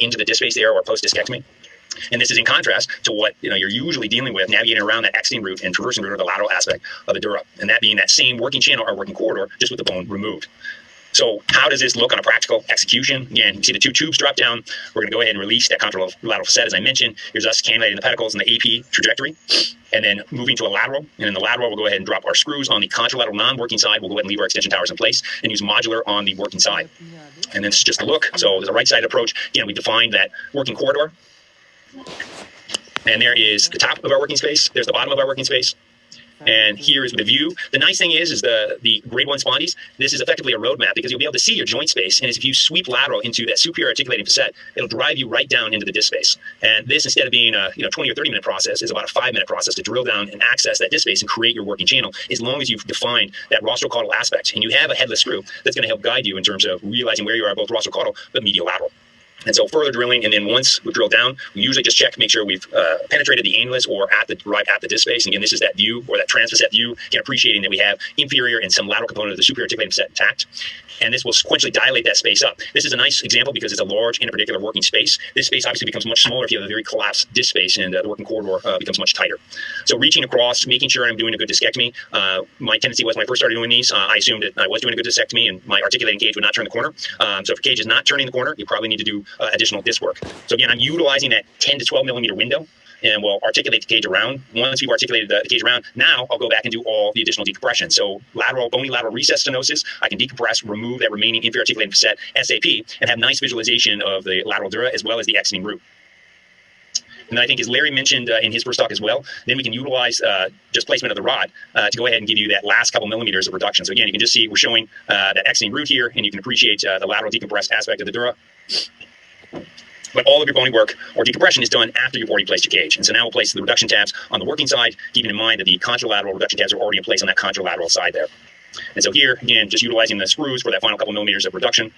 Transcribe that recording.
into the disc space there or post-discectomy. And this is in contrast to what you're usually dealing with navigating around that exiting root and traversing root, or the lateral aspect of the dura, and that being that same working channel or working corridor, just with the bone removed. So how does this look on a practical execution? Again, you can see the two tubes drop down. We're going to go ahead and release that contralateral facet, as I mentioned. Here's us cannulating the pedicles and the AP trajectory, and then moving to a lateral. And in the lateral, we'll go ahead and drop our screws. On the contralateral non-working side, we'll go ahead and leave our extension towers in place and use modular on the working side. And then it's just a look. So there's a right-sided approach. Again, we defined that working corridor. And there is the top of our working space. There's the bottom of our working space. And here is the view. The nice thing is the grade 1 spondies, this is effectively a roadmap because you'll be able to see your joint space. And if you sweep lateral into that superior articulating facet, it'll drive you right down into the disc space. And this, instead of being a 20 or 30 minute process, is about a 5-minute process to drill down and access that disc space and create your working channel, as long as you've defined that rostrocaudal aspect. And you have a headless screw that's going to help guide you in terms of realizing where you are, both rostrocaudal but medial lateral. And so further drilling, and then once we drill down, we usually just check, make sure we've penetrated the annulus or right at the disc space. And again, this is that view, or that transfacet view, again, appreciating that we have inferior and some lateral component of the superior articulating facet intact. And this will sequentially dilate that space up. This is a nice example because it's a large interpedicular working space. This space obviously becomes much smaller if you have a very collapsed disc space, and the working corridor becomes much tighter. So reaching across, making sure I'm doing a good discectomy. My tendency was, when I first started doing these, I assumed that I was doing a good discectomy and my articulating cage would not turn the corner. So if your cage is not turning the corner, you probably need to do additional disc work. So again, I'm utilizing that 10 to 12 millimeter window, and we'll articulate the cage around. Once we've articulated the cage around, now I'll go back and do all the additional decompression. So bony lateral recess stenosis, I can decompress, remove that remaining inferior articulating facet, SAP, and have nice visualization of the lateral dura as well as the exiting root. And then I think, as Larry mentioned in his first talk as well, then we can utilize just placement of the rod to go ahead and give you that last couple millimeters of reduction. So again, you can just see we're showing that exiting root here, and you can appreciate the lateral decompressed aspect of the dura. But all of your bony work or decompression is done after you've already placed your cage. And so now we'll place the reduction tabs on the working side, keeping in mind that the contralateral reduction tabs are already in place on that contralateral side there. And so here, again, just utilizing the screws for that final couple millimeters of reduction.